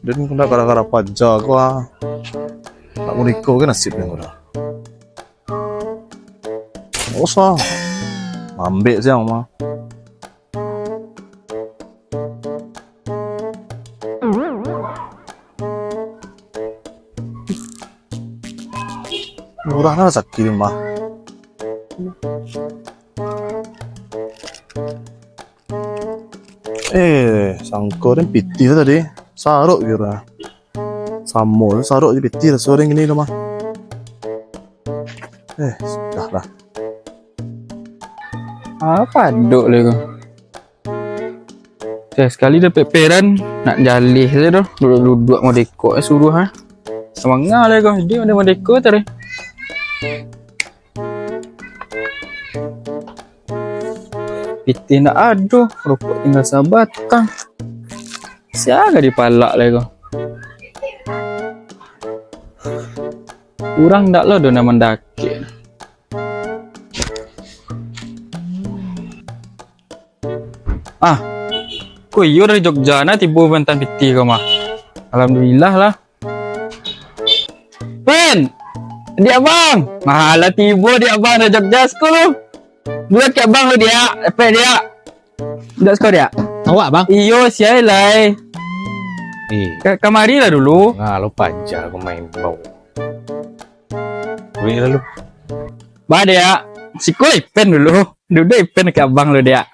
Dan kena gara-gara pajak gua. Tak mau niko kan nasib yang udah. Usah. Ambek sih mah. Murah lah sakit mah. Sangko dan piti tadi. Sarok kira. Samo sarok di piti sore ini mah. Sudah lah. Apa dok lego? Saya sekali dapat peran nak jalih saja doh. Duduk mau deko suruh ha. Semangat lego. Dia ada mau deko tadi. Piti nak aduh, rokok tinggal sabatang. Siaga dipalak lego. Kurang ndak lo dona mendaki. Kau iyo dari Jogja na tiba bentan piti kau mah. Alhamdulillah lah. Pen, dia bang, mahala tiba dia bang dari Jogja sekolah. Buat ke bang lo dia, apa dia? Tidak sekolah dia. Awak bang? Iyo siapa lai? Kamari lah dulu. Nah lo panja aku main bau. Wih lalu. Bah dia, sekolah pen dulu. Duduk pen ke abang lo dia.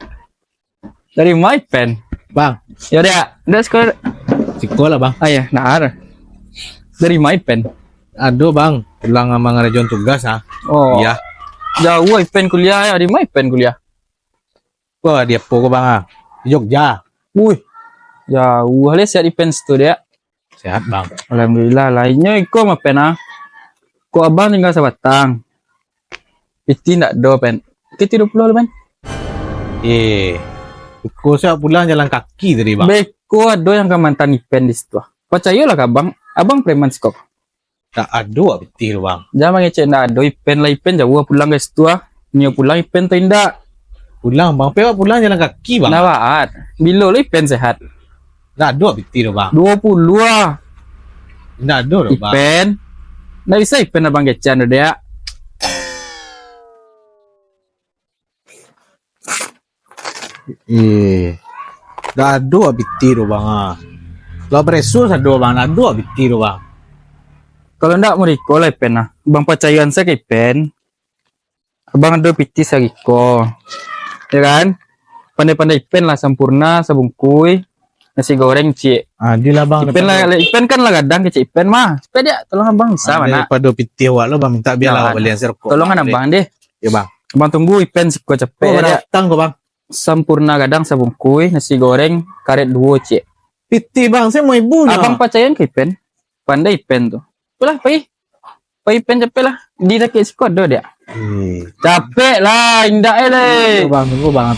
Dari my pen. Bang, Ya dia, udah sekolah. sekolah bang. Ayah, nah dari my pen. Aduh bang, pulang sama ngerjain tugas ah. Oh, Iya. jauh pen kuliah ya, di my pen kuliah. Wah dia pokok bang ah. Di Jogja. Wih, jauh lah siap di pen situ dia. Sehat bang. Alhamdulillah, lainnya ikut mah pen ah. Kok abang tinggal sebatang. Piti ndak do pen. Kita 30 lah pen. Aku saya pulang jalan kaki tadi bang. Beko ada yang kemantan pen di situ. Percayalah abang, abang preman skop. Tak ada betul bang. Jangan ngecek ndak ada pen lah pen jauh pulang ke situ ah. Nyo pulang pen tu indak. Pulang bang, pewa pulang jalan kaki bang. Nawaat. Bila lah pen sehat. Tak ada betul bang. 20 ah. Tak ada bang. Ipen. Ndak bisa ipen abang kecan dia. Tak ada betul bang ah. Kalau beresus ada bang, tak ada betul bang. Kalau ndak mau riko lah ipen ah. Bang percayaan saya ke ipen. Abang ada piti sariko. Ya kan? Pandai-pandai ipen lah sempurna sabungkui. Nasi goreng cik. Adil lah bang. Ipen kan lah kadang ke cik ipen mah. Supaya dia tolong abang bisa mana. Daripada piti awak lo bang minta biar awak beli hasil kok. Tolongan abang deh. Ya bang. Abang tunggu ipen siko cepet Oh, dia. datang kok bang. Sempurna kadang sabungkui, nasi goreng, karet 2 cik. Piti bang, saya mau ibunya. Abang percayaan ke ipen? Pandai ipen tu. Pulah pergi. Pergi ipen cepet lah. Di sakit siko ada dia. Capek lah, indah le. Bang, tunggu bang.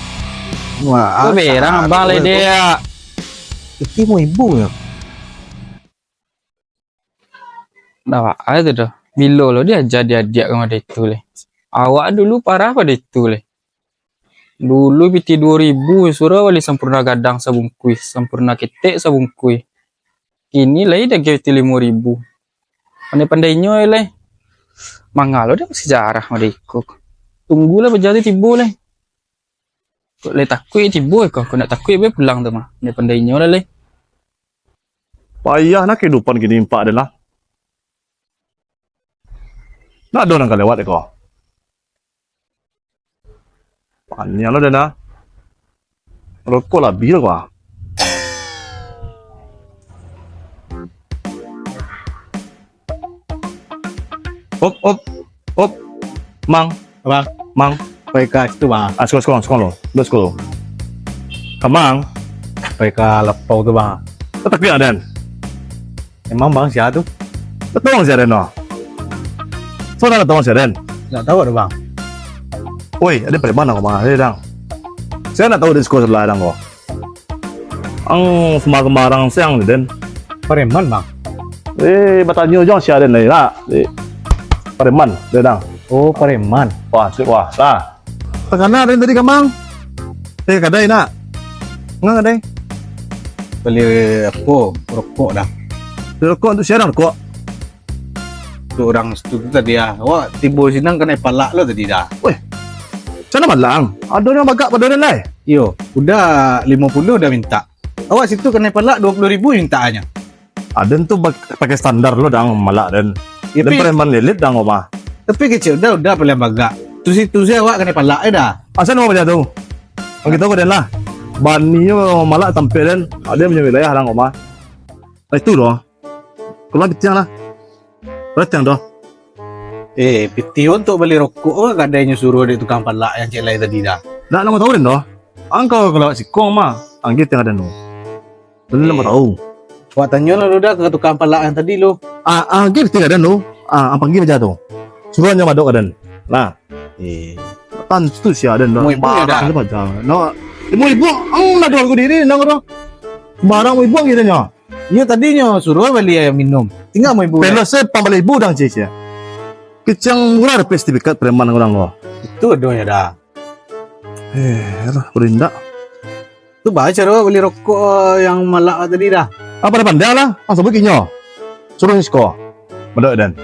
Wah, Kau berang abang le dia. Piti mau ibunya. Dah ada dah. Bila lo dia jadi adik sama dia tu le. Awak dulu parah pada itu le. Dulu piti 2000 surah wali sempurna gadang sabungkui, sempurna ketek sabungkui. Kini lagi dah piti 5000. Pandai-pandainya le. Mangalo dia sejarah mau ikut. Tunggulah berjati tiba le. Kok le takut tiba kau nak takut be pulang tu mah. Pandai-pandainya le. Payah nak kehidupan gini empat adalah. Nak ada orang lewat kau. Panjang lah dana. Rokok lah bil kau. Op. Mang. Bang, Mang. pergi ke situ bang. Sekolah. Let's go. Kamang. Pergi ke lepau tu bang. Tak kira dan. Emang bang siapa tu? Tolong saya dan. So nak tolong saya dan. Tak tahu ada bang. Oi, ada preman kau mah, dang. Saya nak tahu di sekolah sebelah dang kau. Ang semarang siang ni dan. Preman bang. Bertanya jong siapa dan lah. Preman, dia dang. Oh, preman. Wah, lah. Tengah ada tadi kamang. Kadai nak. Nggak kadai. Beli apa? Rokok dah. Rokok untuk siaran rokok. Tu orang situ tu tadi awak tiba sinang kena palak lo tadi dah. Sana malang. Ada yang bagak pada orang lain. Yo, udah 50 udah minta. Awak situ kena palak 20,000 mintaannya. Ada tu pakai standar lo dang malak dan Ya, dan tapi, preman lelit dang oma. tapi kecil udah paling bagak. Tu situ saya awak kena palak dah. Asal mau baca tu. Ang kita ko din lah. Bani yo malak tampil dan ada punya wilayah dang oma. Itu loh. Kalau bitiang lah. Bitiang doh. Piti untuk beli rokok oh, kadang suruh di tukang palak yang cek lain tadi dah. Dah lama tahu din doh. Angkau kalau si kong mah. Anggit yang ada no. Belum lama tahu. Awak tanya lo dah ke tukang palak yang tadi lo. Anggit yang ada no. Ang panggil baca tu. Suruh nya madok kadan. Nah. Tan tu sia dan Mau ibu ya dah. No. Mau ibu, ang nadol ko diri nang ro. Barang mau ibu ang gitu nya. Iya tadinya suruh beli air minum. Tinggal mau ibu. Pero sa pambali ibu dang cia. Kecang murah ada sertifikat preman orang ko. Itu doanya dah. Berindak. Tu baca lo beli rokok yang malak tadi dah. Apa ada pandai lah. Asal begini. Suruh isko. Madok dan.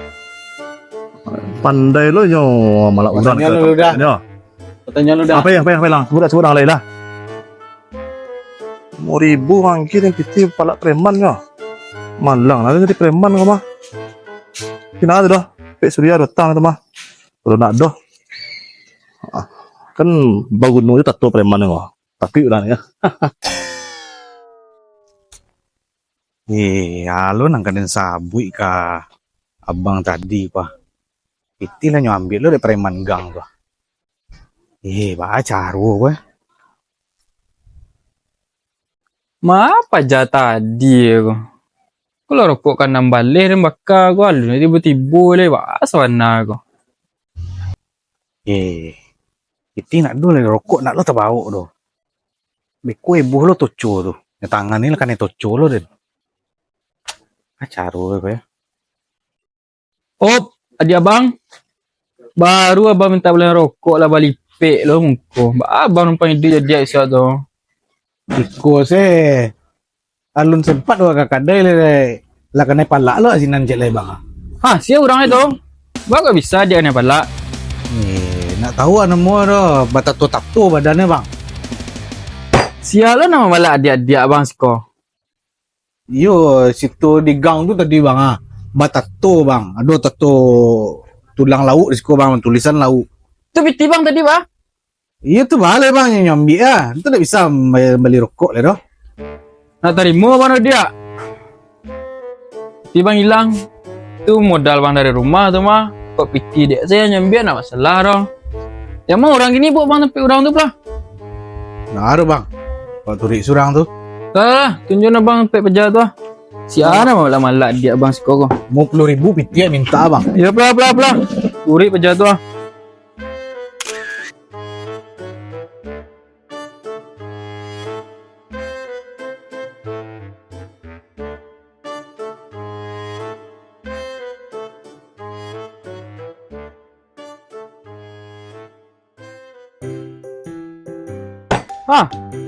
Pandai lo nyo malak uran. Tanya lo dah. Tanya lo dah. Apa yang lang. Sebut lain lah. Mau ribu mangkir yang piti palak preman nyo. Malang lah jadi preman ko mah. Kina dah. Pek Surya datang itu mah. Kalau nak doh. Kan bagus nunggu tato preman ko. Tapi udah ya. Lo nangkanin sabui ka abang tadi pa. Piti lah nyo ambil lo dari preman gang pa. Baca gue. Ma apa aja tadi aku. Kalau rokok kan nambalik dan bakal aku alun tiba-tiba le bahasa warna aku. Piti nak dulu rokok nak lo terbau do. Beku ibu lo toco tu. Yang tangan ni lah kan toco lo den. Acaru gue. Oh, adik abang. Baru abang minta beli rokok lah balik pek lo muko. Abang numpang ide jadi siapa tu. Iko se alun sempat wa kakadai le lah kena palak lo asinan cek le bang. Ha, siapa orang itu? Bagus bisa dia kena palak. Nak tahu nemu do batato-tato badannya bang. Siapa nama malak adik-adik abang siko? Yo situ di gang tu tadi bang batato bang. Aduh tato tulang lauk di situ bang tulisan lauk. Tu piti bang tadi bah? Iya tu balik bang yang nyambi Itu tak bisa beli rokok le doh. Nak terima abang dia? Piti bang hilang. Tu modal bang dari rumah tu mah. Kok piti dia saya nyambi nak masalah doh. Yang mau orang gini buat bang sampai orang tu pula. Nah bang. Kau turik surang tu. Lah, tunjuk abang sampai pejabat tu. Siapa nama malak dia abang siko ko? 50,000 piti minta bang. Ya pula. Uri pejabat tu.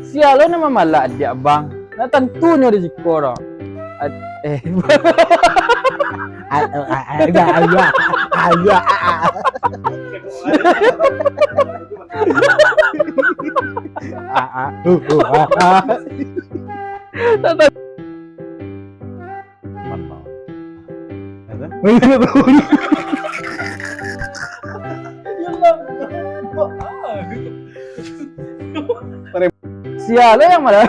Siapa nama malak dia abang? Nak tentunya di siko ro. Siapa yang malah?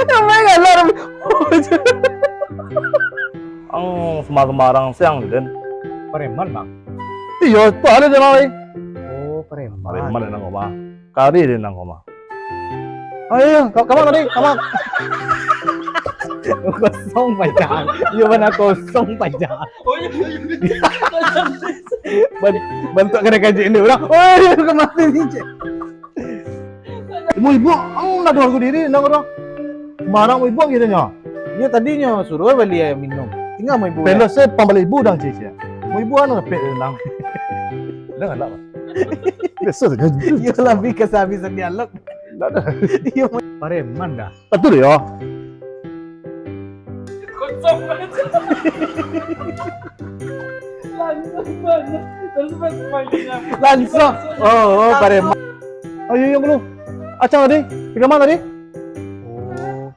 Namanya alarm. Ang semarang siang din. Preman bang. Iyo, tu ada dia mah. Oh preman. Preman nang oma. Kari din nang oma. Ayo, kamu tadi, kamu. Kosong pajang. Iya mana kosong pajang. Bentuk kena kaji ini orang. Oh, kemana ni cik? Mau ibu, ang nadol ko diri nang ro. Barang mau ibu ang gitu nya. Iya tadinya suruh beli air minum. Tinggal mau ibu. Pero sa pambali ibu dang cia. Mau ibu ano pek nang. Dah lah. Biasa saja. Iya lebih kesabisan dialog. Iya preman dah. Betul ya. Langsung. Oh, Pareman. Oh iya belum. Acang tadi, tiga mana tadi? Oh,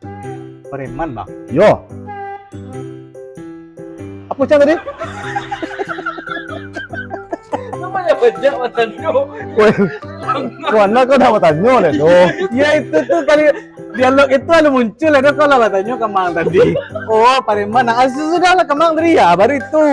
Pareman bang. Yo. Apa Acang tadi? Namanya bejak matanya. Woi, warna kau dah bertanya deh tuh. Ya itu tuh kali dialog itu ada muncul ada kalau katanya Kemang tadi. Oh, Pareman. Nah, sudah lah Kemang tadi ya, baru itu.